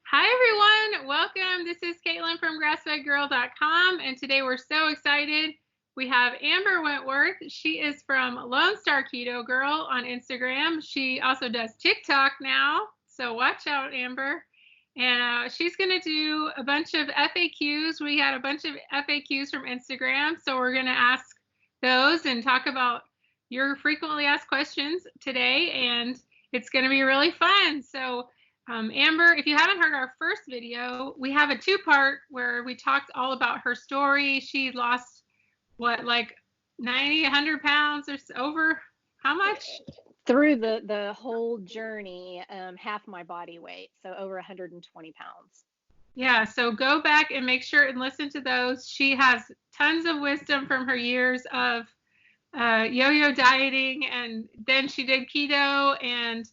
Hi, everyone. Welcome. This is Caitlin from grassfedgirl.com, and today we're so excited. We have Amber Wentworth. She is from Lone Star Keto Girl on Instagram. She also does TikTok now, so watch out, Amber. And she's going to do a bunch of FAQs. We had a bunch of FAQs from Instagram, so we're going to ask those and talk about your frequently asked questions today, and it's going to be really fun. So Amber, if you haven't heard our first video, we have a two-part where we talked all about her story. She lost, what, like 90, 100 pounds or over, how much? Through the whole journey, half my body weight, so over 120 pounds. Yeah, so go back and make sure and listen to those. She has tons of wisdom from her years of yo-yo dieting, and then she did keto, and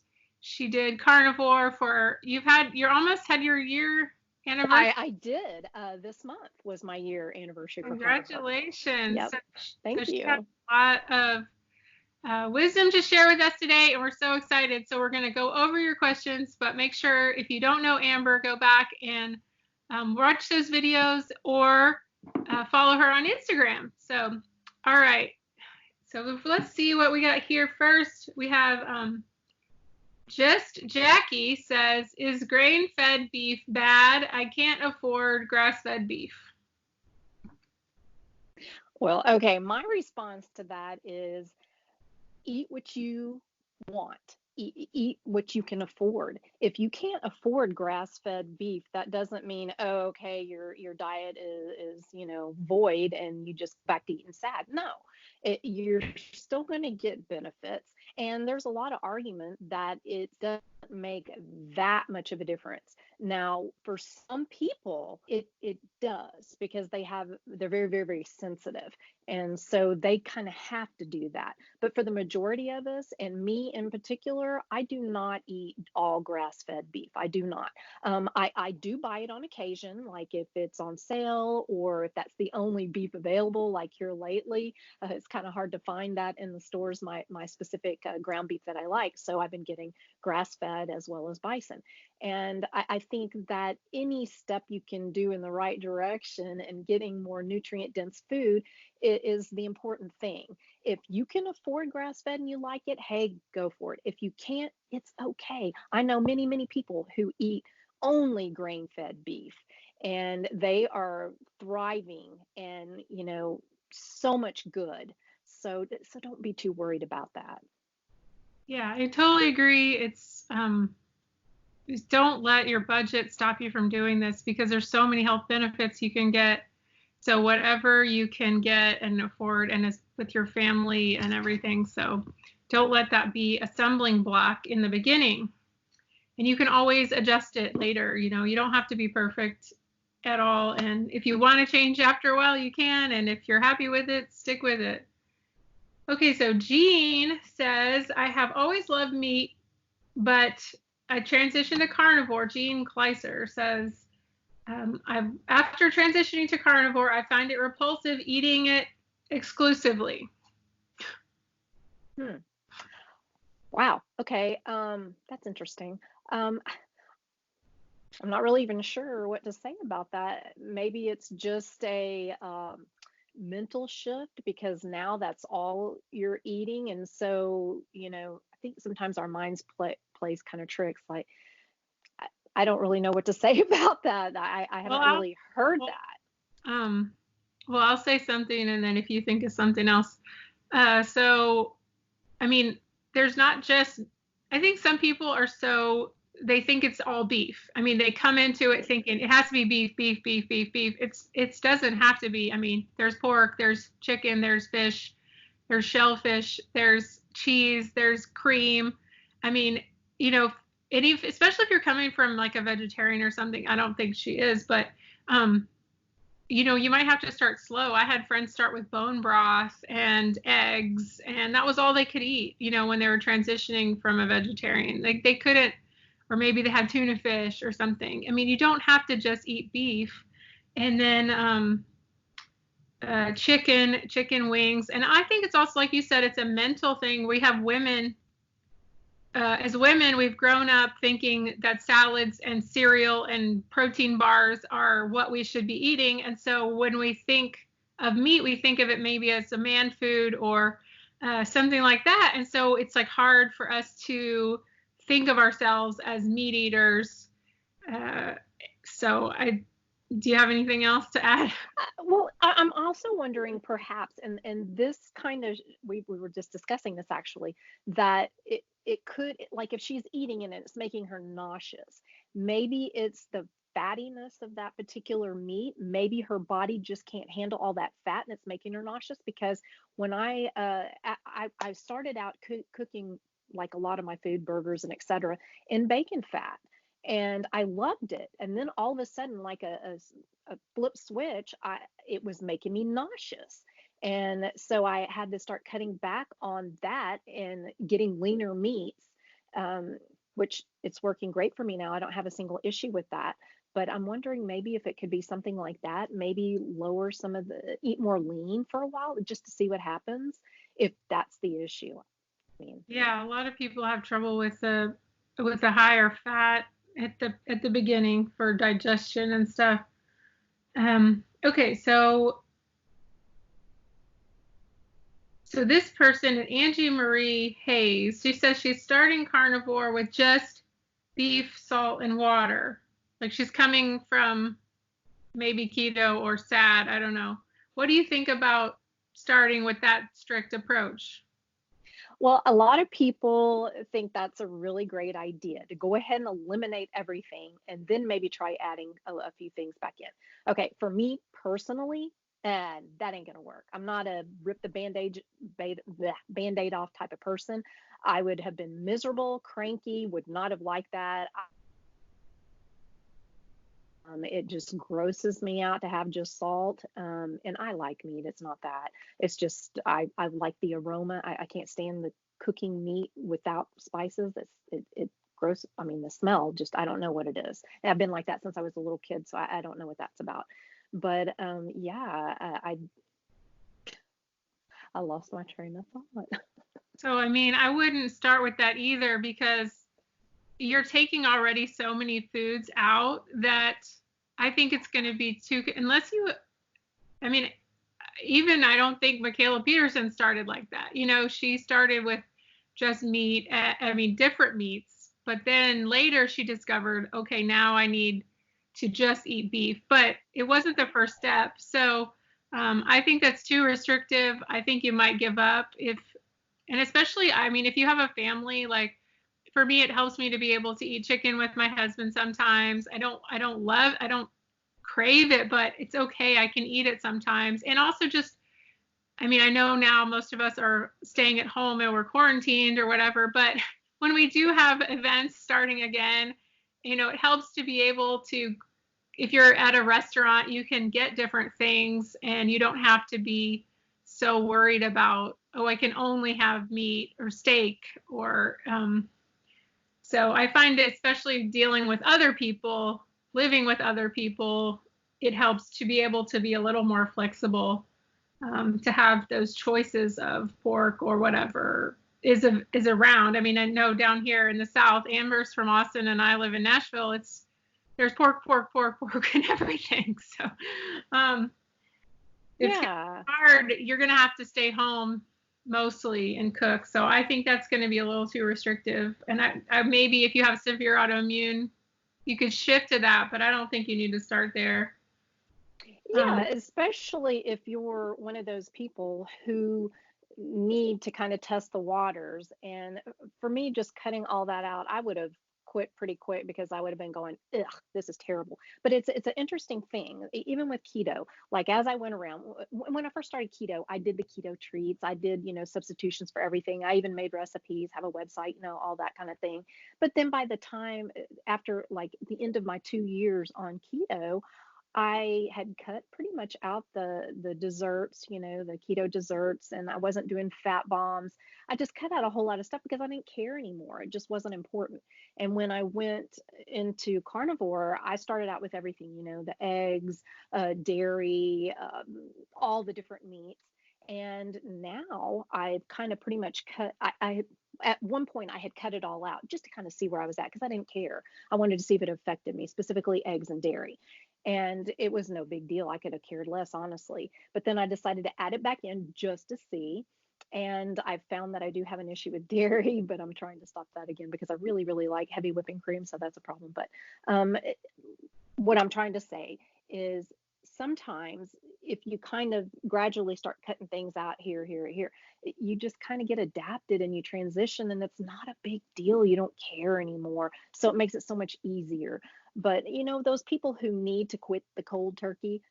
she did carnivore for, you almost had your year anniversary. I did. This month was my year anniversary. Congratulations. Yep. Thank She you. has a lot of wisdom to share with us today, and we're so excited. So we're going to go over your questions, but make sure if you don't know Amber, go back and watch those videos or follow her on Instagram. So, all right. So let's see what we got here first. We have just Jackie says, is grain-fed beef bad? I can't afford grass-fed beef. Well, okay, my response to that is eat what you want. Eat what you can afford. If you can't afford grass-fed beef, that doesn't mean, oh, okay, your diet is void and you just go back to eating sad. No, you're still going to get benefits, and there's a lot of argument that it doesn't make that much of a difference. Now, for some people, it does, because they're very, very, very sensitive, and so they kind of have to do that. But for the majority of us, and me in particular, I do not eat all grass-fed beef. I do not. I do buy it on occasion, like if it's on sale or if that's the only beef available, like here lately. It's kind of hard to find that in the stores, my specific ground beef that I like. So I've been getting grass-fed as well as bison. And I think that any step you can do in the right direction and getting more nutrient-dense food is the important thing. If you can afford grass-fed and you like it, hey, go for it. If you can't, it's okay. I know many, many people who eat only grain-fed beef, and they are thriving and, so much good. So don't be too worried about that. Yeah, I totally agree. It's just don't let your budget stop you from doing this, because there's so many health benefits you can get. So whatever you can get and afford, and is with your family and everything. So don't let that be a stumbling block in the beginning. And you can always adjust it later. You don't have to be perfect at all. And if you want to change after a while, you can. And if you're happy with it, stick with it. Okay, so Jean says, I have always loved meat, but I transitioned to carnivore. Jean Kleiser says, after transitioning to carnivore, I find it repulsive eating it exclusively. Wow. Okay. That's interesting. I'm not really even sure what to say about that. Maybe it's just a mental shift, because now that's all you're eating. And so, I think sometimes our minds plays kind of tricks. Like, I don't really know what to say about that. I haven't really heard that. Well, I'll say something, and then if you think of something else. So, I mean, there's not just, I think some people they think it's all beef. I mean, they come into it thinking it has to be beef, beef, beef, beef, beef. It doesn't have to be. I mean, there's pork, there's chicken, there's fish, there's shellfish, there's cheese, there's cream. I mean, especially if you're coming from like a vegetarian or something. I don't think she is, but you might have to start slow. I had friends start with bone broth and eggs, and that was all they could eat, when they were transitioning from a vegetarian. Like, they couldn't, or maybe they had tuna fish or something. I mean, you don't have to just eat beef. And then chicken wings. And I think it's also, like you said, it's a mental thing. We have women as women, we've grown up thinking that salads and cereal and protein bars are what we should be eating. And so when we think of meat, we think of it maybe as a man food or something like that. And so it's like hard for us to think of ourselves as meat eaters. Uh, so do you have anything else to add? Well, I'm also wondering perhaps, and this kind of, we were just discussing this actually, that it could, like if she's eating it and it's making her nauseous, maybe it's the fattiness of that particular meat. Maybe her body just can't handle all that fat and it's making her nauseous. Because when I started out cooking like a lot of my food, burgers and etc., in bacon fat. And I loved it. And then all of a sudden, like a flip switch, it was making me nauseous. And so I had to start cutting back on that and getting leaner meats, um, which it's working great for me now. I don't have a single issue with that. But I'm wondering maybe if it could be something like that, maybe lower some of eat more lean for a while just to see what happens if that's the issue. I mean, Yeah, a lot of people have trouble with the higher fat at the beginning for digestion and stuff. Okay, so this person, Angie Marie Hayes, she says she's starting carnivore with just beef, salt, and water. Like she's coming from maybe keto or SAD, I don't know. What do you think about starting with that strict approach? well, a lot of people think that's a really great idea to go ahead and eliminate everything and then maybe try adding a few things back in. Okay, for me personally, that ain't gonna work. I'm not a rip the band-aid off type of person. I would have been miserable, cranky, would not have liked that. It just grosses me out to have just salt. And I like meat. It's not that. It's just I like the aroma. I can't stand the cooking meat without spices. It gross. I mean, the smell. Just I don't know what it is. And I've been like that since I was a little kid, so I don't know what that's about. But yeah, I lost my train of thought. So, I mean, I wouldn't start with that either because you're taking already so many foods out that I think it's going to be too, unless you, I mean, even I don't think Michaela Peterson started like that. You know, she started with just meat, I mean, different meats, but then later she discovered, okay, now I need to just eat beef, but it wasn't the first step. So I think that's too restrictive. I think you might give up and especially, I mean, if you have a family, like for me, it helps me to be able to eat chicken with my husband sometimes. I don't crave it, but it's okay. I can eat it sometimes. And also just, I mean, I know now most of us are staying at home and we're quarantined or whatever, but when we do have events starting again, you know, it helps to be able to, if you're at a restaurant, you can get different things and you don't have to be so worried about, oh, I can only have meat or steak or, so I find it, especially dealing with other people, living with other people, it helps to be able to be a little more flexible, to have those choices of pork or whatever is around. I mean, I know down here in the South, Amber's from Austin and I live in Nashville. There's pork, pork, pork, pork, and everything. So it's gonna Yeah. be hard. You're gonna have to stay home mostly and cook. So I think that's going to be a little too restrictive. And I maybe if you have severe autoimmune, you could shift to that, but I don't think you need to start there. Yeah, especially if you're one of those people who need to kind of test the waters. And for me, just cutting all that out, I would have quit pretty quick because I would have been going, ugh, this is terrible. But it's an interesting thing, even with keto. Like as I went around, when I first started keto, I did the keto treats. I did, substitutions for everything. I even made recipes, have a website, all that kind of thing. But then by the time after like the end of my 2 years on keto, I had cut pretty much out the desserts, the keto desserts, and I wasn't doing fat bombs. I just cut out a whole lot of stuff because I didn't care anymore. It just wasn't important. And when I went into carnivore, I started out with everything, the eggs, dairy, all the different meats. And now I've kind of pretty much cut. I at one point I had cut it all out just to kind of see where I was at because I didn't care. I wanted to see if it affected me, specifically eggs and dairy. And it was no big deal. I could have cared less, honestly. But then I decided to add it back in just to see. And I've found that I do have an issue with dairy, but I'm trying to stop that again because I really, really like heavy whipping cream. So that's a problem. But um, what I'm trying to say is sometimes if you kind of gradually start cutting things out here, you just kind of get adapted and you transition and it's not a big deal. You don't care anymore. So it makes it so much easier. But those people who need to quit the cold turkey,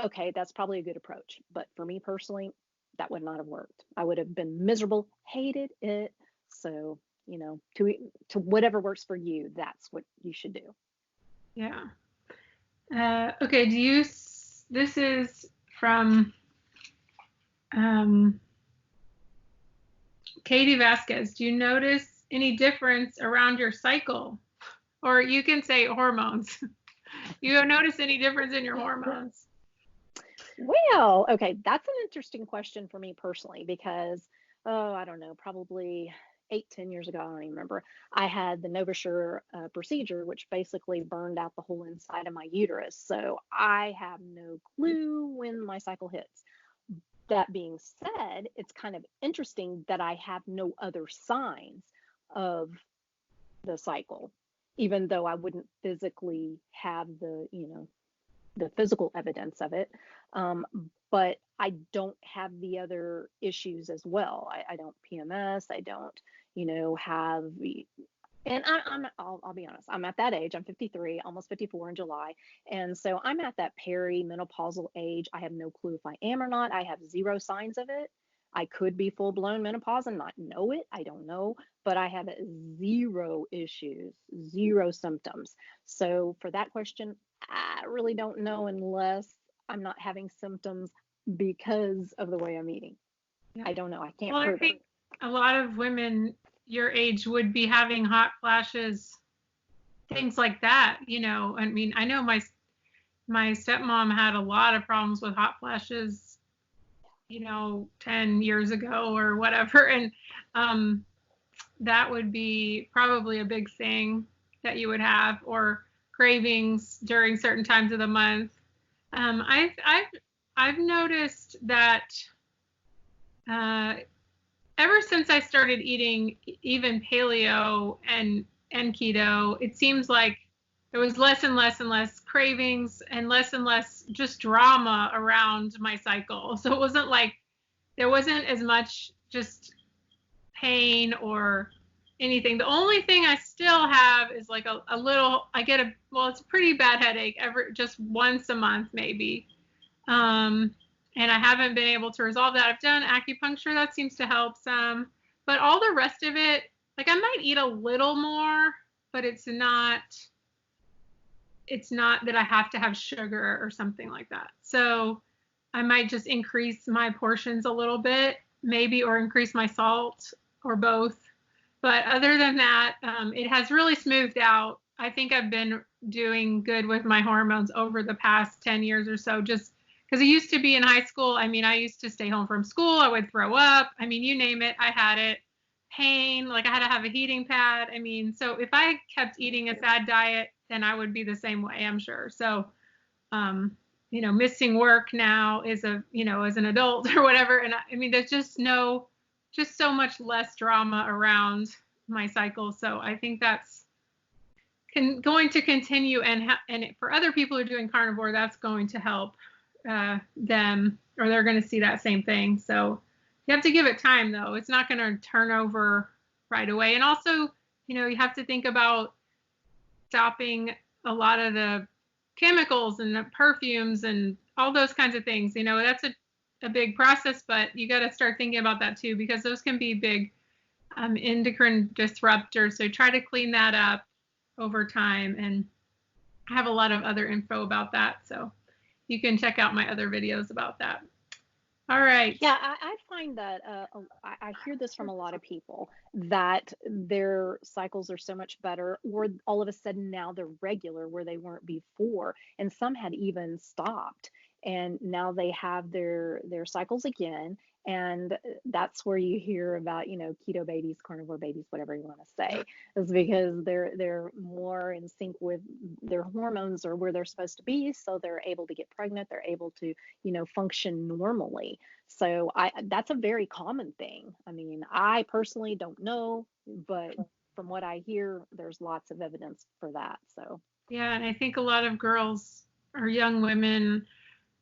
okay, that's probably a good approach. But for me personally, that would not have worked. I would have been miserable, hated it. So, to whatever works for you, that's what you should do. Yeah. Okay. This is from Katie Vasquez. Do you notice any difference around your cycle? Or you can say hormones. You notice any difference in your hormones? Well, okay, that's an interesting question for me personally because, I don't know, probably 8, 10 years ago, I don't even remember, I had the NovaSure procedure, which basically burned out the whole inside of my uterus. So I have no clue when my cycle hits. That being said, it's kind of interesting that I have no other signs of the cycle, even though I wouldn't physically have the physical evidence of it. But I don't have the other issues as well. I don't PMS. I don't, have, and I'll be honest, I'm at that age. I'm 53, almost 54 in July. And so I'm at that perimenopausal age. I have no clue if I am or not. I have zero signs of it. I could be full blown menopause and not know it. I don't know, but I have zero issues, zero symptoms. So for that question, I really don't know unless I'm not having symptoms because of the way I'm eating. Yeah. I don't know. I can't Well, prove I think it. a lot of women your age would be having hot flashes, things like that. I mean, I know my stepmom had a lot of problems with hot flashes, 10 years ago or whatever. And that would be probably a big thing that you would have, or cravings during certain times of the month. I've noticed that ever since I started eating even paleo and keto, it seems like there was less and less and less cravings and less just drama around my cycle. So it wasn't like there wasn't as much just pain or anything. The only thing I still have is like a little, it's a pretty bad headache just once a month maybe. And I haven't been able to resolve that. I've done acupuncture, that seems to help some, but all the rest of it, like I might eat a little more, but it's not that I have to have sugar or something like that. So I might just increase my portions a little bit, maybe, or increase my salt, or both. But other than that, it has really smoothed out. I think I've been doing good with my hormones over the past 10 years or so, just because it used to be in high school. I mean, I used to stay home from school. I would throw up. I mean, you name it, I had it. Pain, like I had to have a heating pad. I mean, so if I kept eating a sad diet, then I would be the same way, I'm sure. So, missing work now as an adult or whatever. And I mean, there's just so much less drama around my cycle. So I think that's going to continue. And for other people who are doing carnivore, that's going to help them, or they're going to see that same thing. So you have to give it time, though. It's not going to turn over right away. And also, you have to think about stopping a lot of the chemicals and the perfumes and all those kinds of things. That's a big process, but you got to start thinking about that too, because those can be big endocrine disruptors. So try to clean that up over time. And I have a lot of other info about that. So you can check out my other videos about that. All right. Yeah, I find that I hear this from a lot of people that their cycles are so much better, or all of a sudden now they're regular where they weren't before, and some had even stopped. and now they have their cycles again. And that's where you hear about, keto babies, carnivore babies, whatever you want to say, is because they're more in sync with their hormones, or where they're supposed to be, so they're able to get pregnant, they're able to, function normally. So that's a very common thing. I mean, I personally don't know, but from what I hear, there's lots of evidence for that. So Yeah, and I think a lot of girls or young women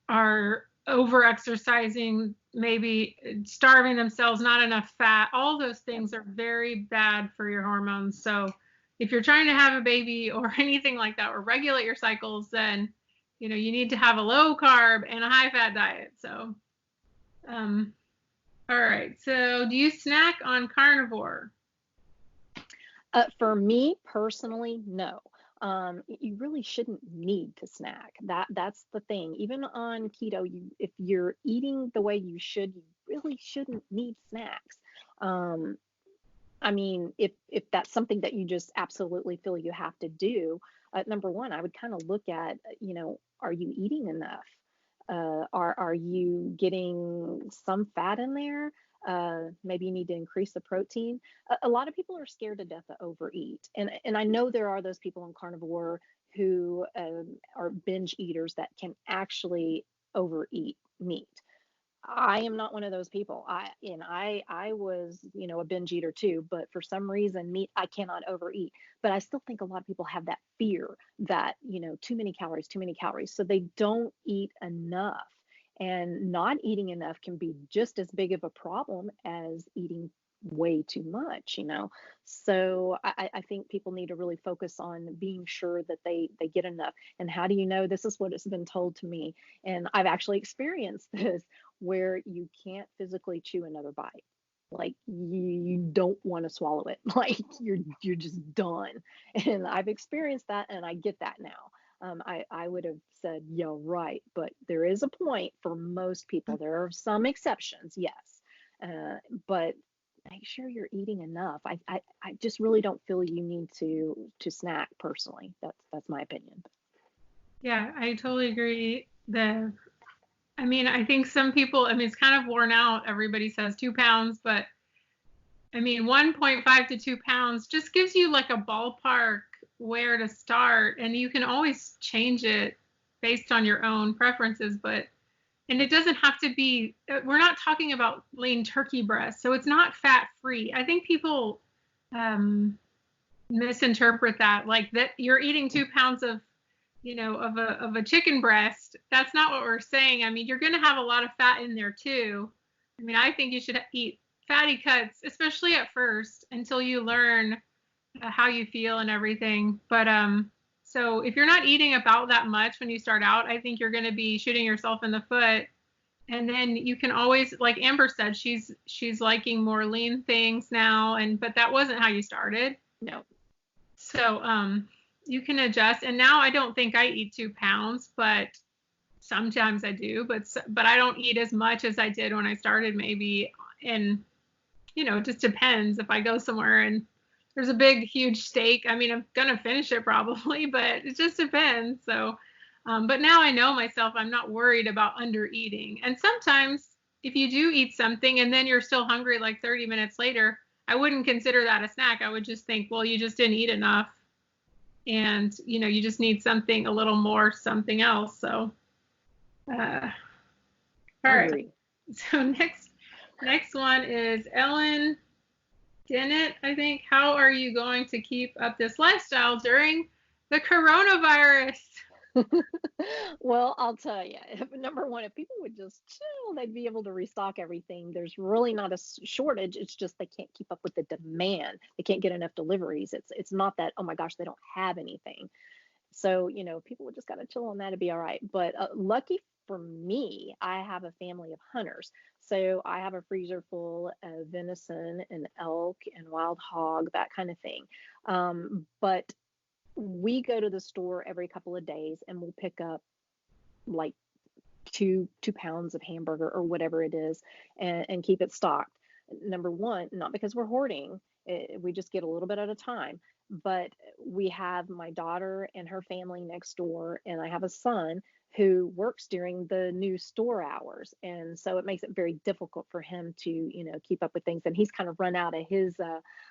are over exercising, maybe starving themselves, not enough fat. All those things are very bad for your hormones. So if you're trying to have a baby or anything like that, or regulate your cycles, then you need to have a low carb and a high fat diet. So um all right. So do you snack on carnivore? For me personally, no. You really shouldn't need to snack. That's the thing. Even on keto, if you're eating the way you should, you really shouldn't need snacks. Um, I mean, if that's something that you just absolutely feel you have to do, number one, I would kind of look at, are you eating enough? Are you getting some fat in there? Maybe you need to increase the protein. A lot of people are scared to death to overeat, and I know there are those people in carnivore who are binge eaters that can actually overeat meat. I am not one of those people. I was, a binge eater too, but for some reason meat I cannot overeat. But I still think a lot of people have that fear that, too many calories, too many calories. So they don't eat enough. And not eating enough can be just as big of a problem as eating way too much. So I think people need to really focus on being sure that they get enough. And how do you know? This is what has been told to me. And I've actually experienced this, where you can't physically chew another bite. Like you don't want to swallow it. Like you're just done. And I've experienced that, and I get that now. I would have said, yeah, right. But there is a point for most people. There are some exceptions, yes. But make sure you're eating enough. I just really don't feel you need to snack personally. That's my opinion. Yeah, I totally agree. I think some people, it's kind of worn out. Everybody says 2 pounds, but 1.5 to 2 pounds just gives you like a ballpark where to start, and you can always change it based on your own preferences. And it doesn't have to be, we're not talking about lean turkey breast, so it's not fat free. I think people misinterpret that, like that you're eating 2 pounds of of a chicken breast. That's not what we're saying. You're going to have a lot of fat in there too. I think you should eat fatty cuts, especially at first, until you learn how you feel and everything. But so if you're not eating about that much when you start out, I think you're going to be shooting yourself in the foot. And then you can always, like Amber said, she's liking more lean things now, but that wasn't how you started. No. So you can adjust. And now I don't think I eat 2 pounds, but sometimes I do. But I don't eat as much as I did when I started, maybe. And it just depends. If I go somewhere and there's a big, huge steak, I'm gonna finish it probably, but it just depends. So, but now I know myself. I'm not worried about under eating. And sometimes if you do eat something and then you're still hungry like 30 minutes later, I wouldn't consider that a snack. I would just think, well, you just didn't eat enough, and you just need something a little more, something else. So, all right. So next one is Ellen Dennett, I think. How are you going to keep up this lifestyle during the coronavirus? Well, I'll tell you, number one, if people would just chill, they'd be able to restock everything. There's really not a shortage. It's just they can't keep up with the demand. They can't get enough deliveries. It's not that, oh my gosh, they don't have anything. So, people would just got to chill on that to be all right. But lucky for me, I have a family of hunters. So I have a freezer full of venison and elk and wild hog, that kind of thing. But we go to the store every couple of days, and we'll pick up like 2 pounds of hamburger or whatever it is, and keep it stocked. Number one, not because we're hoarding, we just get a little bit at a time. But we have my daughter and her family next door, and I have a son who works during the new store hours. And so it makes it very difficult for him to, keep up with things. And he's kind of run out of his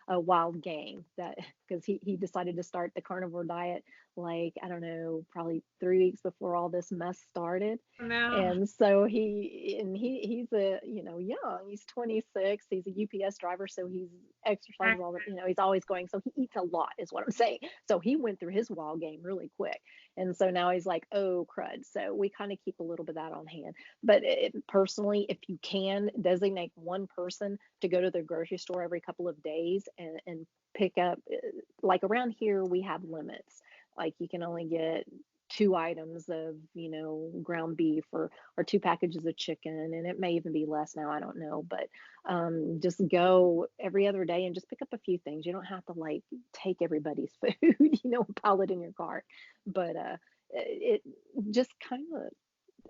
wild game, that because he decided to start the carnivore diet, like, I don't know, probably 3 weeks before all this mess started. No. And so he's a, young, he's 26, he's a UPS driver. So he's exercises all the, he's always going. So he eats a lot is what I'm saying. So he went through his wild game really quick. And so now he's like, oh, crud. So we kind of keep a little bit of that on hand. But personally, if you can designate one person to go to the grocery store every couple of days and pick up, like around here, we have limits. Like you can only get 2 items of, ground beef or 2 packages of chicken. And it may even be less now. I don't know. But just go every other day and just pick up a few things. You don't have to like take everybody's food, pile it in your cart. But it just kind of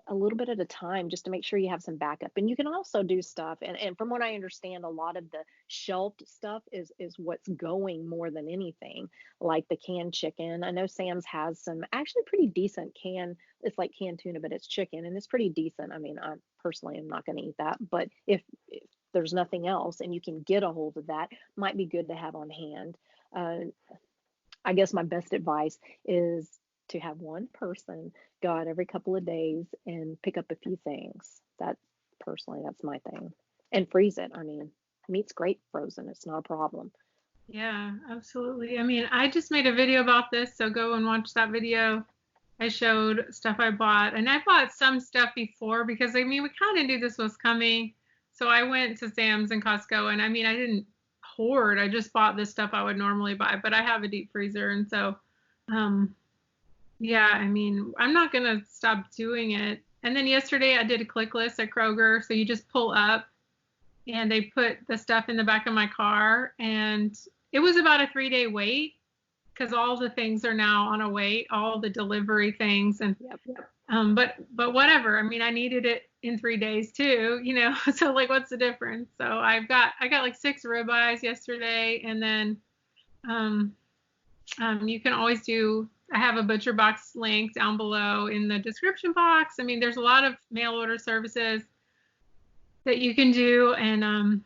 a little bit at a time, just to make sure you have some backup. And you can also do stuff. And from what I understand, a lot of the shelved stuff is what's going more than anything, like the canned chicken. I know Sam's has some actually pretty decent it's like canned tuna, but it's chicken and it's pretty decent. I mean, I personally am not going to eat that, but if there's nothing else and you can get a hold of that, might be good to have on hand. I guess my best advice is to have one person go out every couple of days and pick up a few things. That's my thing. And freeze it. I mean, meat's great frozen. It's not a problem. Yeah, absolutely. I mean, I just made a video about this, so go and watch that video. I showed stuff I bought, and I bought some stuff before because we kind of knew this was coming. So I went to Sam's and Costco, and I didn't hoard. I just bought the stuff I would normally buy, but I have a deep freezer, and so yeah, I'm not going to stop doing it. And then yesterday I did a click list at Kroger. So you just pull up and they put the stuff in the back of my car. And it was about a 3-day wait because all the things are now on a wait, all the delivery things. And but whatever. I needed it in 3 days too, so like, what's the difference? So I got like 6 ribeyes yesterday. And then you can always I have a butcher box link down below in the description box. There's a lot of mail order services that you can do, and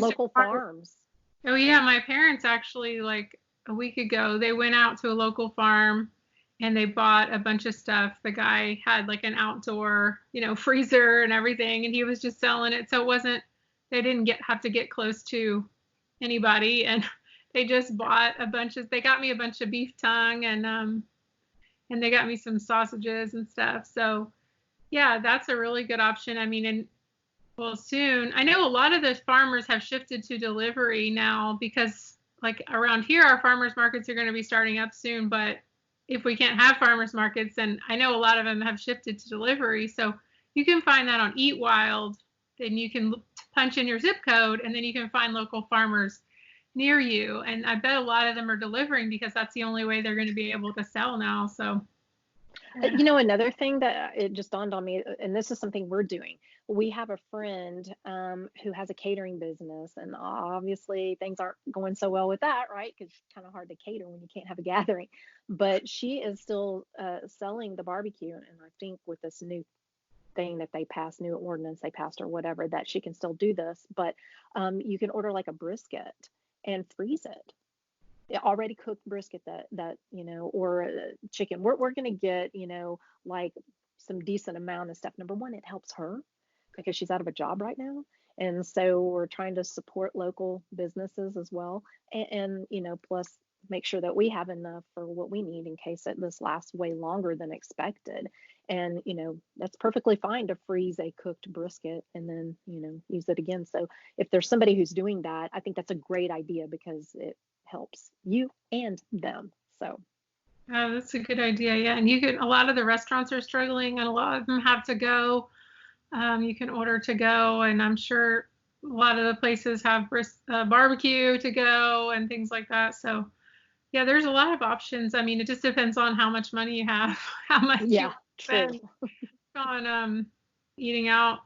local farms. Oh yeah, my parents actually, like a week ago, they went out to a local farm and they bought a bunch of stuff. The guy had like an outdoor, freezer and everything, and he was just selling it. So they didn't have to get close to anybody, and they just bought they got me a bunch of beef tongue, and they got me some sausages and stuff. So yeah, that's a really good option. Soon, I know a lot of the farmers have shifted to delivery now because like around here, our farmers markets are going to be starting up soon. But if we can't have farmers markets, then I know a lot of them have shifted to delivery. So you can find that on Eat Wild. Then you can punch in your zip code, and then you can find local farmers near you. And I bet a lot of them are delivering because that's the only way they're going to be able to sell now. So, another thing that it just dawned on me, and this is something we're doing. We have a friend who has a catering business, and obviously things aren't going so well with that, right? Because it's kind of hard to cater when you can't have a gathering. But she is still selling the barbecue, and I think with this new thing that new ordinance they passed or whatever, that she can still do this. But you can order like a brisket and freeze it, already cooked brisket that or chicken. We're going to get, like some decent amount of stuff. Number one, it helps her because she's out of a job right now. And so we're trying to support local businesses as well. And plus make sure that we have enough for what we need in case this lasts way longer than expected. And, that's perfectly fine to freeze a cooked brisket and then, use it again. So if there's somebody who's doing that, I think that's a great idea because it helps you and them. So. Oh, that's a good idea. Yeah. And a lot of the restaurants are struggling and a lot of them have to go. You can order to go, and I'm sure a lot of the places have barbecue to go and things like that. So yeah, there's a lot of options. It just depends on how much money you have, how much you spend on eating out.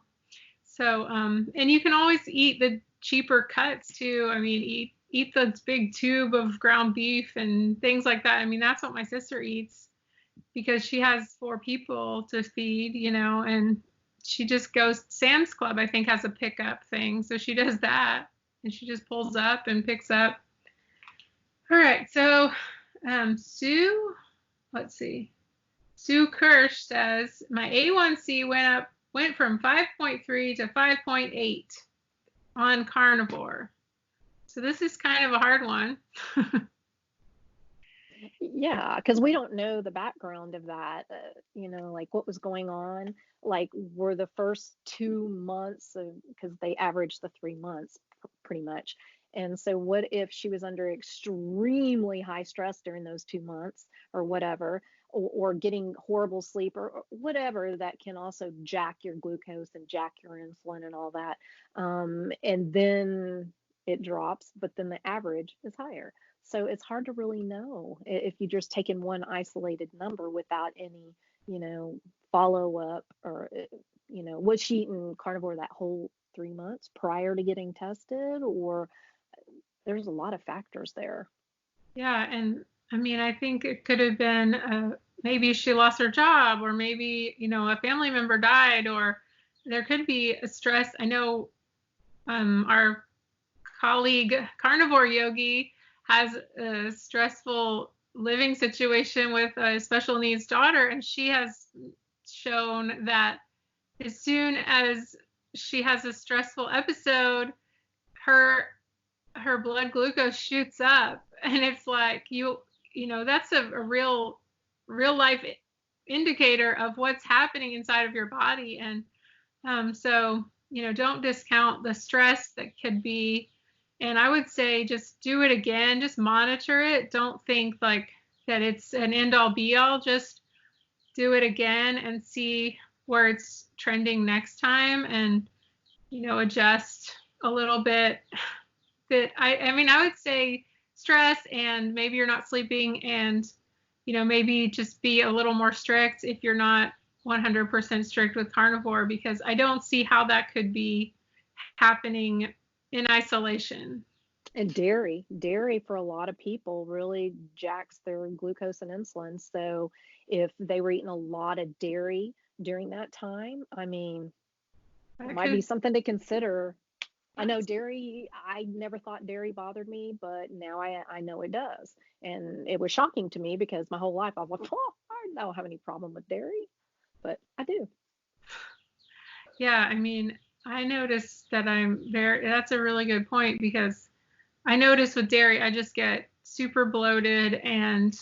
So and you can always eat the cheaper cuts too. Eat the big tube of ground beef and things like that. That's what my sister eats because she has 4 people to feed, and she just goes. Sam's Club, I think, has a pickup thing. So she does that, and she just pulls up and picks up. All right. So Sue, let's see. Sue Kirsch says, my A1C went from 5.3 to 5.8 on Carnivore. So this is kind of a hard one. Yeah, because we don't know the background of that, like what was going on. Like, were the first 2 months, because they averaged the 3 months pretty much. And so, what if she was under extremely high stress during those 2 months or whatever, or getting horrible sleep or whatever that can also jack your glucose and jack your insulin and all that. And then it drops, but then the average is higher. So it's hard to really know if you just taken one isolated number without any, follow up, or, was she eating carnivore that whole 3 months prior to getting tested, or there's a lot of factors there. Yeah. And I mean, I think it could have been maybe she lost her job, or maybe, a family member died, or there could be a stress. I know our colleague Carnivore Yogi has a stressful living situation with a special needs daughter, and she has shown that as soon as she has a stressful episode, her blood glucose shoots up, and it's like that's a real life indicator of what's happening inside of your body. And so don't discount the stress that could be. And I would say just do it again. Just monitor it. Don't think like that it's an end all be all. Just do it again and see where it's trending next time, and adjust a little bit. That I mean, I would say stress, and maybe you're not sleeping, and maybe just be a little more strict if you're not 100% strict with carnivore, because I don't see how that could be happening in isolation. And dairy for a lot of people really jacks their glucose and insulin. So if they were eating a lot of dairy during that time, I mean, it might be something to consider. I know dairy, I never thought dairy bothered me, but now I know it does. And it was shocking to me because my whole life I was like, oh, I don't have any problem with dairy, but I do. Yeah, I mean, I noticed that that's a really good point, because I notice with dairy, I just get super bloated, and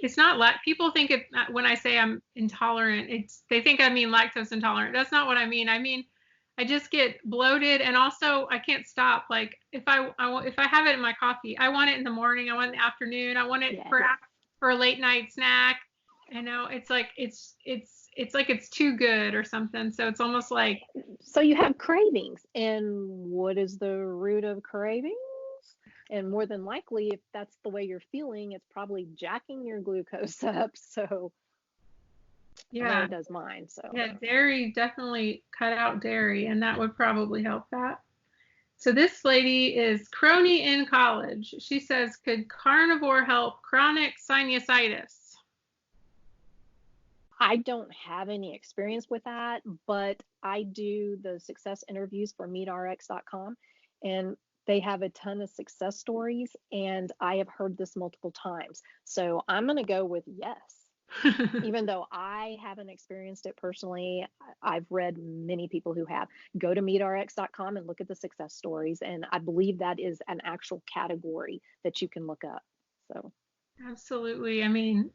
it's not people think it when I say I'm intolerant, they think I mean lactose intolerant. That's not what I mean. I mean, I just get bloated, and also I can't stop. Like if I have it in my coffee, I want it in the morning, I want it in the afternoon, I want it for a late night snack. It's like it's like it's too good or something. So it's almost like, so you have cravings. And what is the root of cravings? And more than likely, if that's the way you're feeling, it's probably jacking your glucose up. So yeah, it does mine. So yeah, dairy, definitely cut out dairy, and that would probably help that. So this lady is Crony in college. She says, could carnivore help chronic sinusitis? I don't have any experience with that, but I do the success interviews for meatrx.com, and they have a ton of success stories, and I have heard this multiple times. So I'm going to go with yes. Even though I haven't experienced it personally, I've read many people who have. Go to meatrx.com and look at the success stories, and I believe that is an actual category that you can look up. So absolutely. I mean,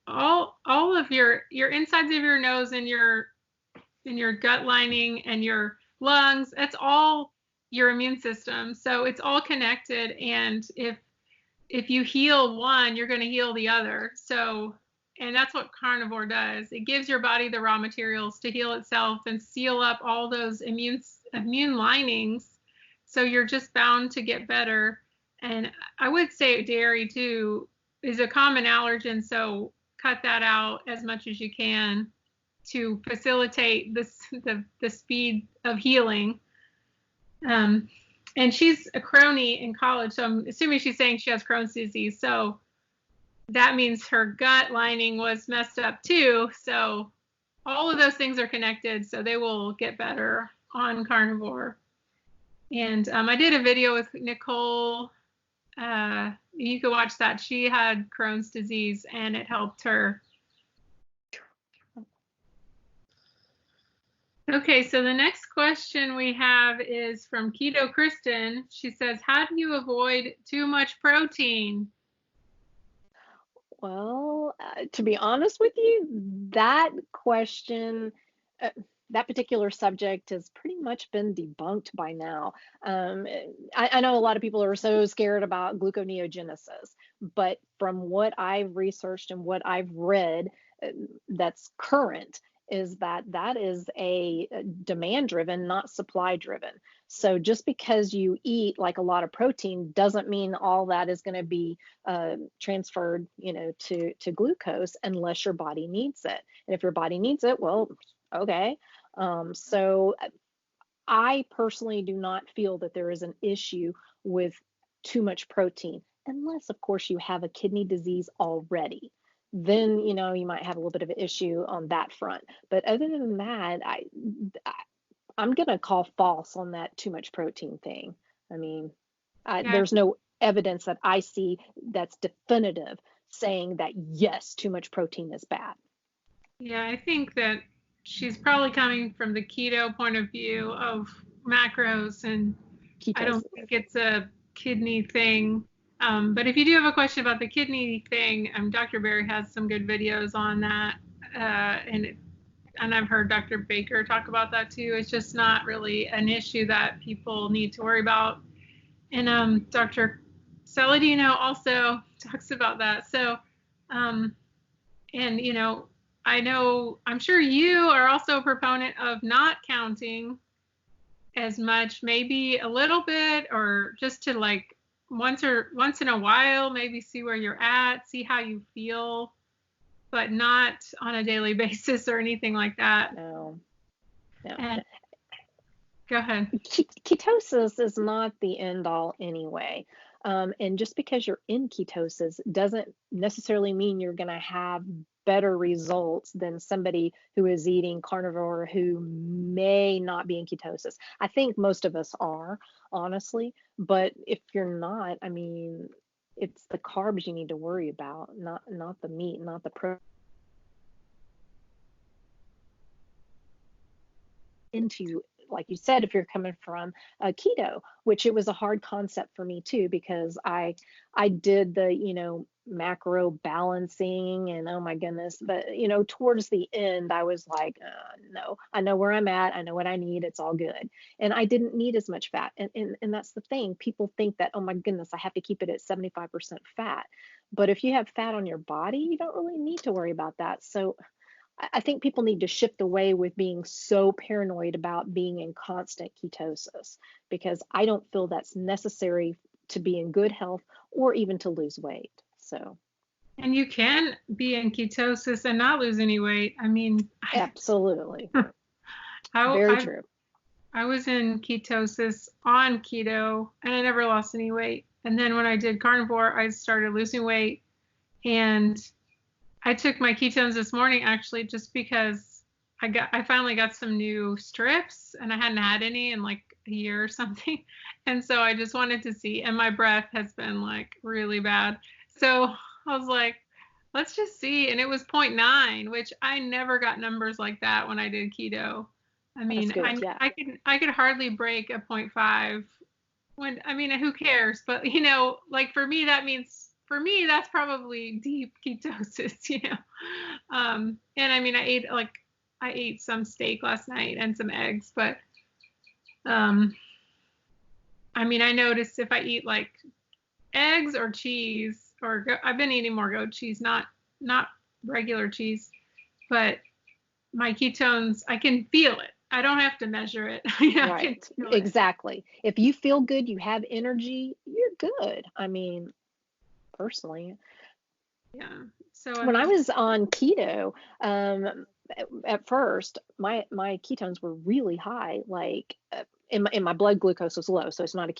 all of your insides of your nose and your gut lining and your lungs, that's all your immune system. So it's all connected, and if you heal one, you're going to heal the other. So, and that's what carnivore does. It gives your body the raw materials to heal itself and seal up all those immune linings. So you're just bound to get better. And I would say dairy too is a common allergen, so cut that out as much as you can to facilitate the speed of healing. And she's a crony in college, so I'm assuming she's saying she has Crohn's disease. So that means her gut lining was messed up too. So all of those things are connected. So they will get better on carnivore. And I did a video with Nicole. You can watch that. She had Crohn's disease and it helped her. Okay, so the next question we have is from Keto Kristen. She says, how do you avoid too much protein? Well, to be honest with you, that question, that particular subject has pretty much been debunked by now. I know a lot of people are so scared about gluconeogenesis, but from what I've researched and what I've read, that's current, is that that is a demand driven, not supply driven. So just because you eat like a lot of protein doesn't mean all that is going to be transferred, to glucose unless your body needs it. And if your body needs it, well, okay. So I personally do not feel that there is an issue with too much protein, unless, of course, you have a kidney disease already. Then, you might have a little bit of an issue on that front. But other than that, I'm going to call false on that too much protein thing. I mean, Yeah, there's no evidence that I see that's definitive saying that, yes, too much protein is bad. yeah, I think that she's probably coming from the keto point of view of macros, and I don't Ketosis. think it's a kidney thing. But if you do have a question about the kidney thing, Dr. Berry has some good videos on that, and I've heard Dr. Baker talk about that too. It's just not really an issue that people need to worry about. And Dr. Saladino also talks about that. So, and I'm sure you are also a proponent of not counting as much, maybe a little bit, or just to like once in a while, maybe see where you're at, see how you feel, but not on a daily basis or anything like that. No. And go ahead. Ketosis is not the end all anyway. And just because you're in ketosis doesn't necessarily mean you're going to have better results than somebody who is eating carnivore who may not be in ketosis. I think most of us are, honestly, but if you're not, I mean, it's the carbs you need to worry about, not the meat, not the protein. Into, like you said, if you're coming from keto, which it was a hard concept for me too, because I did the macro balancing, and oh my goodness, but towards the end I was like, no, I know where I'm at, I know what I need, it's all good. And I didn't need as much fat, and that's the thing. People think that, oh my goodness, I have to keep it at 75% fat, but if you have fat on your body, you don't really need to worry about that. So I think people need to shift away with being so paranoid about being in constant ketosis, because I don't feel that's necessary to be in good health or even to lose weight. So, and you can be in ketosis and not lose any weight. I mean, absolutely. Very true. I was in ketosis on keto and I never lost any weight. And then when I did carnivore, I started losing weight, and I took my ketones this morning actually just because I finally got some new strips and I hadn't had any in like a year or something. And so I just wanted to see, and my breath has been like really bad. So I was like, let's just see. And it was 0.9, which I never got numbers like that when I did keto. I mean, That's good, yeah. I could hardly break a 0.5 who cares? But like for me, that's probably deep ketosis, And I mean, I ate some steak last night and some eggs, but I mean, I noticed if I eat like eggs or cheese, I've been eating more goat cheese, not regular cheese, but my ketones, I can feel it. I don't have to measure it. Right. Exactly. If you feel good, you have energy, you're good. I mean, personally. Yeah. So when I was on keto, at first my ketones were really high. Like in my blood glucose was low, so it's not a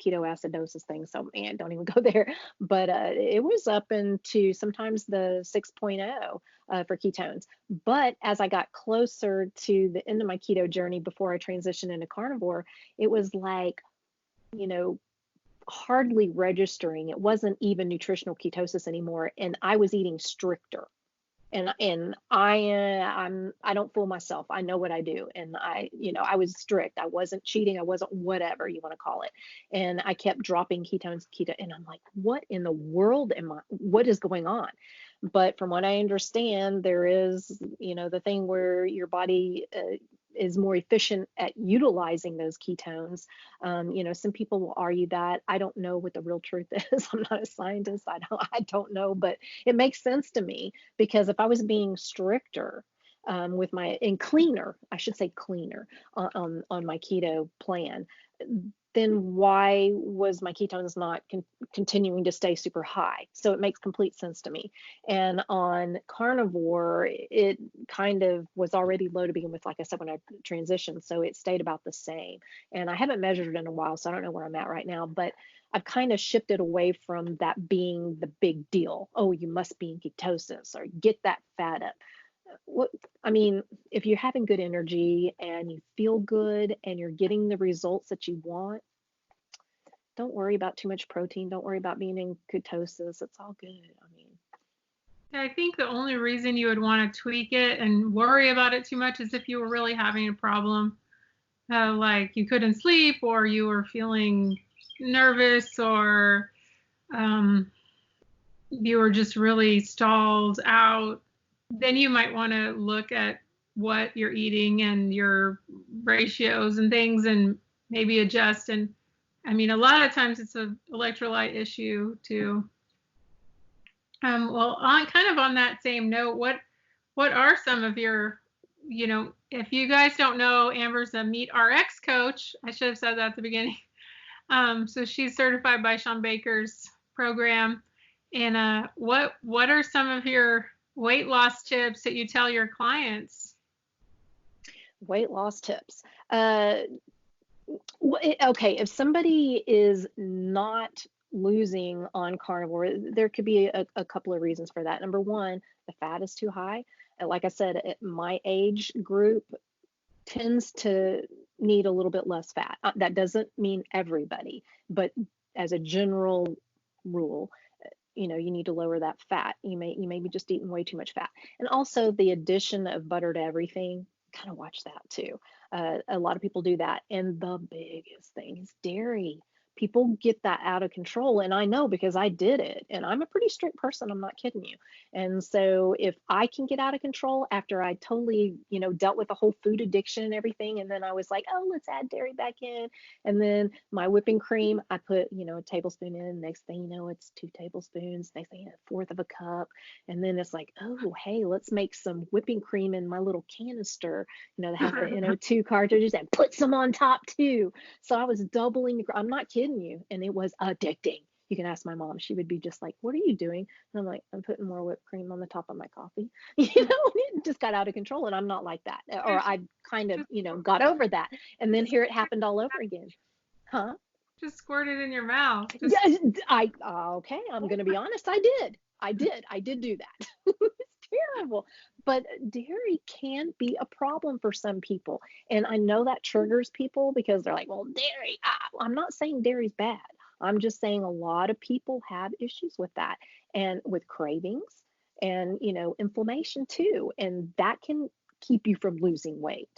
ketoacidosis thing. So man, don't even go there. But it was up into sometimes the 6.0 for ketones. But as I got closer to the end of my keto journey before I transitioned into carnivore, it was like, you know, hardly registering. It wasn't even nutritional ketosis anymore, and I was eating stricter. And I don't fool myself. I know what I do, and I was strict. I wasn't cheating. I wasn't whatever you want to call it, and I kept dropping keto, and I'm like, what in the world what is going on? But from what I understand, there is, the thing where your body is more efficient at utilizing those ketones. Some people will argue that. I don't know what the real truth is. I'm not a scientist. I don't know, but it makes sense to me, because if I was being stricter with cleaner, I should say cleaner on my keto plan, then why was my ketones not continuing to stay super high? So it makes complete sense to me. And on carnivore, it kind of was already low to begin with, like I said, when I transitioned. So it stayed about the same. And I haven't measured it in a while, so I don't know where I'm at right now, but I've kind of shifted away from that being the big deal. Oh, you must be in ketosis or get that fat up. If you're having good energy and you feel good and you're getting the results that you want, don't worry about too much protein. Don't worry about being in ketosis. It's all good. I think the only reason you would want to tweak it and worry about it too much is if you were really having a problem, like you couldn't sleep, or you were feeling nervous, or you were just really stalled out. Then you might want to look at what you're eating and your ratios and things, and maybe adjust. And a lot of times it's an electrolyte issue too. Well, on that same note, what are some of your, if you guys don't know, Amber's a Meat RX coach. I should have said that at the beginning. So she's certified by Sean Baker's program. And what are some of your weight loss tips that you tell your clients? Weight loss tips. Okay, if somebody is not losing on carnivore, there could be a couple of reasons for that. Number one, the fat is too high. And like I said, my age group tends to need a little bit less fat. That doesn't mean everybody, but as a general rule, you need to lower that fat. You may be just eating way too much fat. And also the addition of butter to everything, kind of watch that too. A lot of people do that. And the biggest thing is dairy. People get that out of control. And I know, because I did it. And I'm a pretty strict person. I'm not kidding you. And so if I can get out of control after I totally, dealt with the whole food addiction and everything, and then I was like, oh, let's add dairy back in. And then my whipping cream, I put, a tablespoon in. Next thing you know, it's 2 tablespoons. Next thing you know, 1/4 of a cup. And then it's like, oh, hey, let's make some whipping cream in my little canister, that has the NO2 cartridges, and put some on top too. So I was doubling. I'm not kidding you, and it was addicting. You can ask my mom. She would be just like, what are you doing? And I'm like, I'm putting more whipped cream on the top of my coffee. It just got out of control, and I'm not like that. Or I kind of, got over that. And then here it happened all over again. Huh? Just squirt it in your mouth. Yeah, okay, I'm going to be honest. I did do that. It's terrible. But dairy can be a problem for some people. And I know that triggers people, because they're like, well, dairy, I'm not saying dairy's bad. I'm just saying a lot of people have issues with that, and with cravings, and, inflammation too. And that can keep you from losing weight.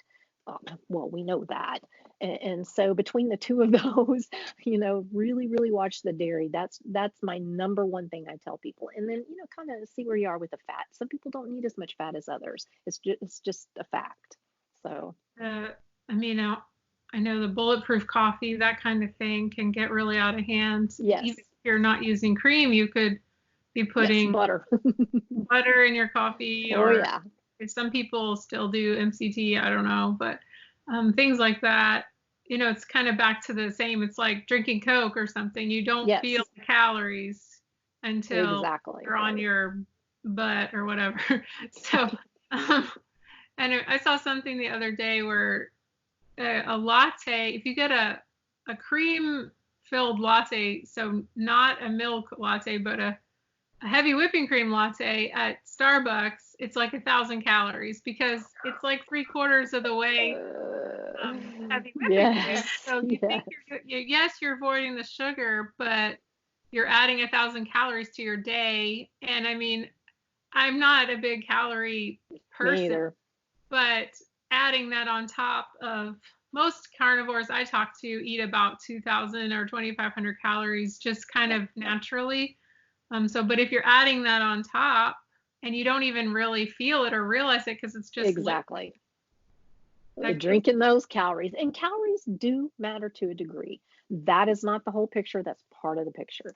Well, we know that. And so between the two of those, really, really watch the dairy. That's my number one thing I tell people. And then, kind of see where you are with the fat. Some people don't need as much fat as others. It's just a fact. So, I know the bulletproof coffee, that kind of thing, can get really out of hand. Yes. Even if you're not using cream, you could be putting butter in your coffee. Oh, yeah. Some people still do MCT, I don't know, but things like that. It's kind of back to the same. It's like drinking Coke or something. You don't feel the calories until you're on your butt or whatever. So, and I saw something the other day where a latte, if you get a cream filled latte, so not a milk latte, but a heavy whipping cream latte at Starbucks, it's like 1,000 calories because it's like 3/4 of the way heavy whipping cream. Yes, So you think yes, yes, you're avoiding the sugar, but you're adding 1,000 calories to your day. And I mean, I'm not a big calorie me person, either. but adding that on top of most carnivores I talk to eat about 2,000 or 2,500 calories just kind of naturally. But if you're adding that on top and you don't even really feel it or realize it because it's just Exactly. that can, Drinking those calories, and calories do matter to a degree. That is not the whole picture. That's part of the picture.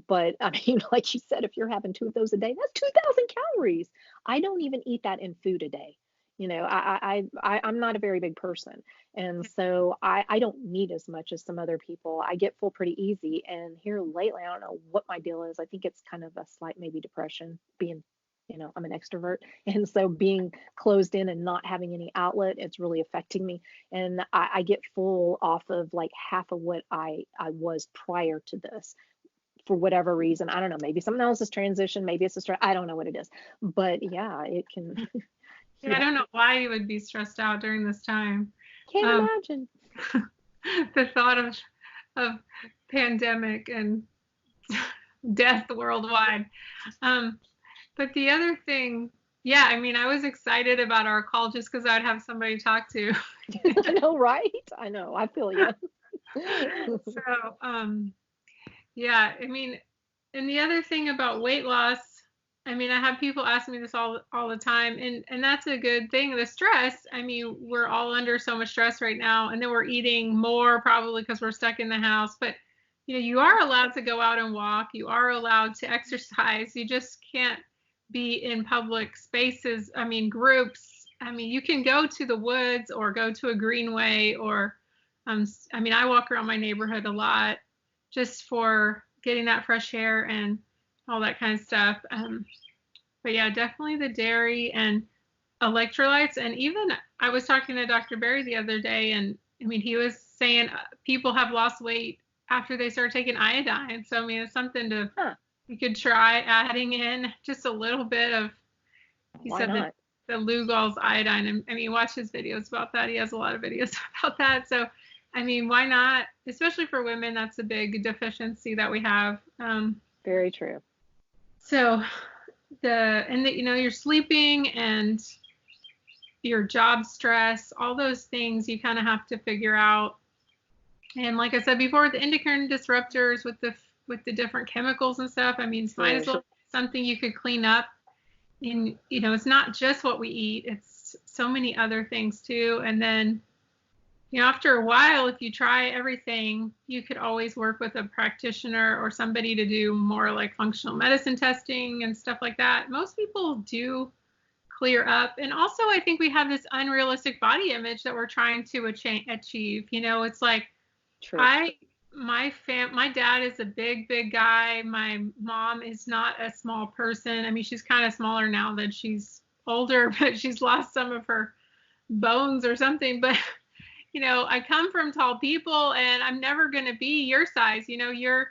But I mean, like you said, if you're having two of those a day, that's 2,000 calories. I don't even eat that in food a day. I'm not a very big person, and so I don't need as much as some other people. I get full pretty easy, and here lately, I don't know what my deal is. I think it's kind of a slight maybe depression, being, I'm an extrovert, and so being closed in and not having any outlet, it's really affecting me. And I get full off of like half of what I was prior to this for whatever reason. I don't know. Maybe something else is transition. Maybe it's a stress. I don't know what it is. But yeah, it can. yeah, I Yeah, don't know why you would be stressed out during this time. can't Um, imagine. the thought of pandemic and death worldwide. Um, but the other thing, yeah, I mean, I was excited about our call just because I'd have somebody to talk to. I know, right? I know. I feel you. So, yeah, I mean, and the other thing about weight loss, I mean, I have people ask me this all the time, and that's a good thing. The stress, I mean, we're all under so much stress right now, and then we're eating more probably because we're stuck in the house. But you are allowed to go out and walk. You are allowed to exercise. You just can't be in public spaces. I mean, groups. I mean, you can go to the woods or go to a greenway or, I mean, I walk around my neighborhood a lot just for getting that fresh air and all that kind of stuff. But yeah, definitely the dairy and electrolytes. And even I was talking to Dr. Berry the other day, and I mean, he was saying people have lost weight after they start taking iodine. So, I mean, it's something Huh, you could try adding in just a little bit of, he why said that not? the Lugol's iodine. And I mean, watch his videos about that. He has a lot of videos about that. So, I mean, why not? Especially for women, that's a big deficiency that we have. Very true. So you're sleeping and your job stress, all those things you kind of have to figure out. And like I said before, the endocrine disruptors with the different chemicals and stuff, I mean, it's might as Right. well be something you could clean up. And it's not just what we eat, it's so many other things too. And then after a while, if you try everything, you could always work with a practitioner or somebody to do more like functional medicine testing and stuff like that. Most people do clear up. And also, I think we have this unrealistic body image that we're trying to achieve. It's like True. my dad is a big guy. My mom is not a small person. I mean, she's kind of smaller now that she's older, but she's lost some of her bones or something. But I come from tall people, and I'm never going to be your size. You're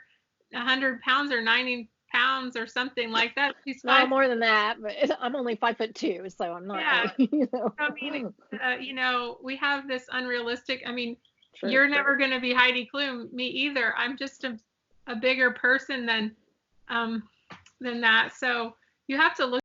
100 pounds or 90 pounds or something like that. She's No, five. more than that, but I'm only 5'2", so I'm not Yeah. really, I mean, we have this unrealistic. I mean, True. you're never going to be Heidi Klum, me either. I'm just a bigger person um, than that. So you have to look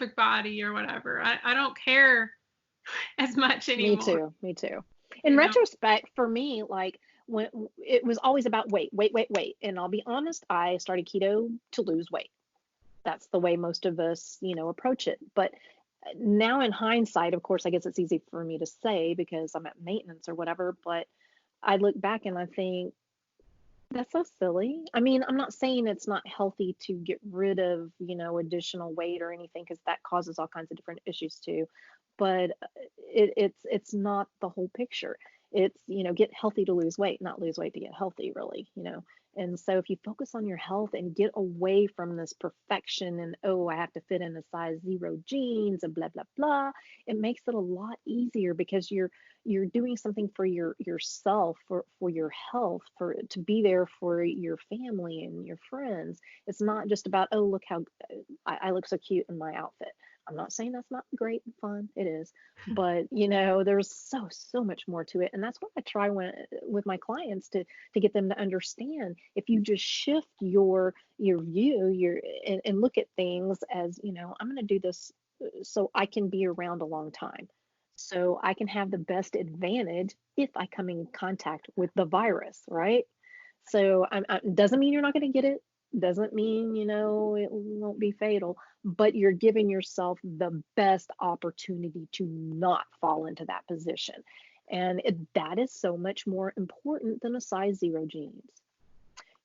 at body or whatever. I don't care as much Me anymore. too. Me too. In You know. retrospect, for me, like when it was always about weight, weight, weight, weight. And I'll be honest, I started keto to lose weight. that's the way most of us, approach it. But now in hindsight, of course, I guess it's easy for me to say because I'm at maintenance or whatever, but I look back and I think that's so silly. I mean, I'm not saying it's not healthy to get rid of, additional weight or anything, because that causes all kinds of different issues too. But it's not the whole picture. It's, get healthy to lose weight, not lose weight to get healthy, really. And so if you focus on your health and get away from this perfection and, oh, I have to fit in a size 0 jeans and blah blah blah, it makes it a lot easier because you're doing something for yourself, for your health, for to be there for your family and your friends. It's not just about, oh, look how I look so cute in my outfit. I'm not saying that's not great and fun. It is, but there's so much more to it, and that's what I try with my clients to get them to understand. If you just shift your view, and look at things as, I'm going to do this so I can be around a long time, so I can have the best advantage if I come in contact with the virus, right? So doesn't mean you're not going to get it. Doesn't mean, it won't be fatal, but you're giving yourself the best opportunity to not fall into that position. And that is so much more important than a size 0 jeans.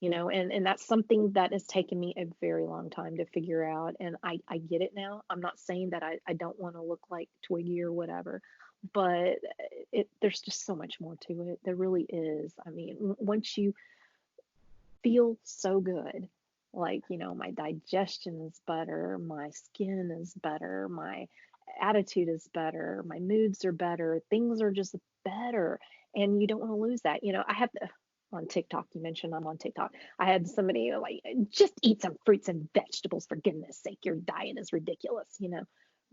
And that's something that has taken me a very long time to figure out. And I get it now. I'm not saying that I don't want to look like Twiggy or whatever, but there's just so much more to it. There really is. I mean, once you feel so good, like, my digestion is better, my skin is better, my attitude is better, my moods are better, things are just better. And you don't want to lose that. I have on TikTok, you mentioned I'm on TikTok. I had somebody like, just eat some fruits and vegetables, for goodness sake, your diet is ridiculous,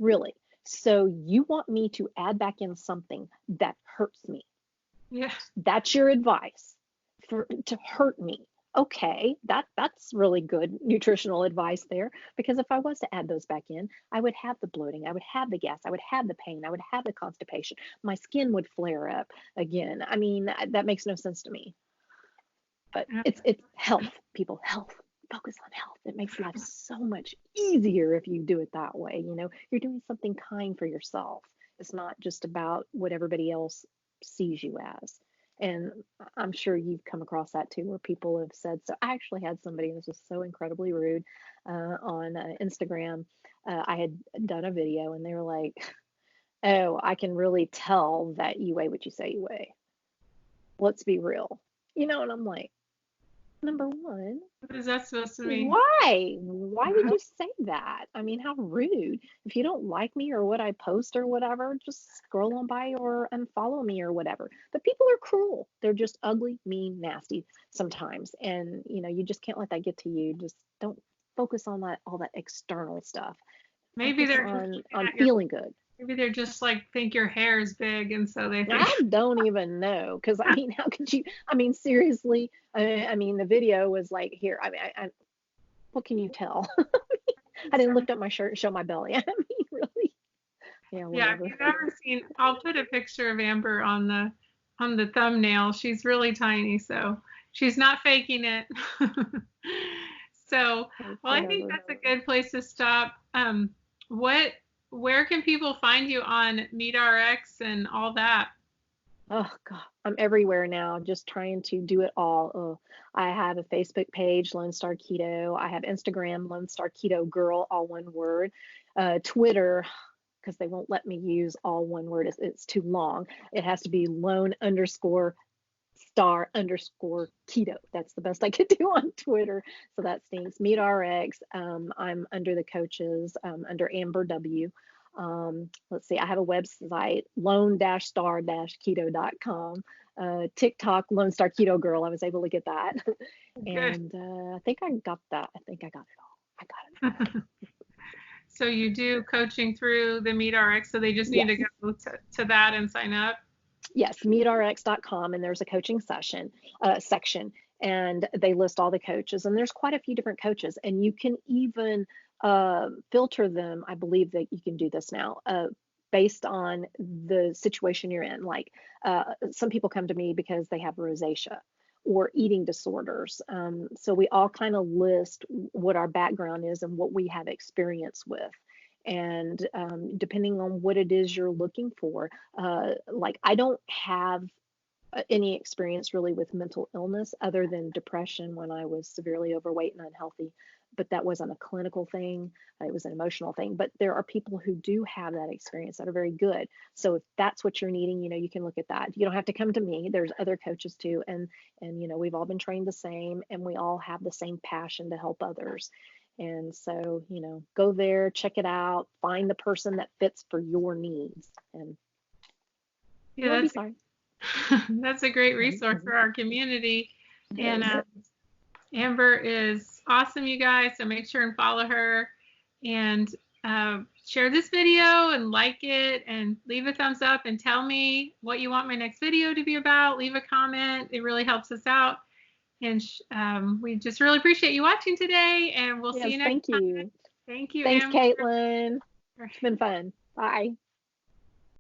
really. So you want me to add back in something that hurts me? Yeah. That's your advice to hurt me. Okay, that's really good nutritional advice there, because if I was to add those back in, I would have the bloating, I would have the gas, I would have the pain, I would have the constipation, my skin would flare up again. I mean, that makes no sense to me. But it's health, people, health. Focus on health. It makes life so much easier if you do it that way. You're doing something kind for yourself. It's not just about what everybody else sees you as. And I'm sure you've come across that too, where people have said, so I actually had somebody, and this was so incredibly rude, on Instagram. I had done a video and they were like, oh, I can really tell that you weigh what you say you weigh. Let's be real. And I'm like, number one, What is that supposed to mean? why would you say that? I mean, how rude. If you don't like me or what I post or whatever, just scroll on by or unfollow me or whatever. But people are cruel. They're just ugly, mean, nasty sometimes, and you just can't let that get to you. Just don't focus on all that external stuff. Maybe Focus they're on feeling good. Maybe they're just like think your hair is big, and so they think. I don't even know, because I mean, how could you? I mean, seriously. I mean, the video was like, here. I mean, what can you tell? I didn't lift up my shirt and show my belly. I mean, really? Yeah, Yeah, whatever. if you've ever seen, I'll put a picture of Amber on the thumbnail. She's really tiny, so she's not faking it. So, well, I think Whatever. that's a good place to stop. What, where can people find you on MeatRx and all that? Oh God, I'm everywhere now, just trying to do it all. Oh, I have a Facebook page, Lone Star Keto. I have Instagram, Lone Star Keto Girl, all one word. Twitter, because they won't let me use all one word. It's too long. It has to be Lone _ star _ keto. That's the best I could do on Twitter. So that stinks. MeatRx. I'm under the coaches, under Amber W. Let's see, I have a website, lone-star-keto.com. TikTok, Lone Star Keto Girl. I was able to get that. Good. And I think I got that. I think I got it all. I got it all. So you do coaching through the MeatRx, so they just need Yes. to go to that and sign up. Yes, meatrx.com, and there's a coaching section, and they list all the coaches, and there's quite a few different coaches, and you can even filter them. I believe that you can do this now, based on the situation you're in. Like, some people come to me because they have rosacea. or eating disorders. So we all kind of list what our background is and what we have experience with. And depending on what it is you're looking for, like I don't have any experience really with mental illness other than depression when I was severely overweight and unhealthy. But that wasn't a clinical thing, it was an emotional thing. But there are people who do have that experience that are very good. So if that's what you're needing, you can look at that. You don't have to come to me. There's other coaches too. And we've all been trained the same, and we all have the same passion to help others. And so, go there, check it out, find the person that fits for your needs, and Yeah, you'll be fine. That's a great resource for our community. And Amber is awesome, you guys. So make sure and follow her, and share this video and like it, and leave a thumbs up, and tell me what you want my next video to be about. Leave a comment. It really helps us out. And we just really appreciate you watching today, and we'll see you next time. Thank you. Thank you, Thanks, Amber. Caitlin. It's been fun. Bye.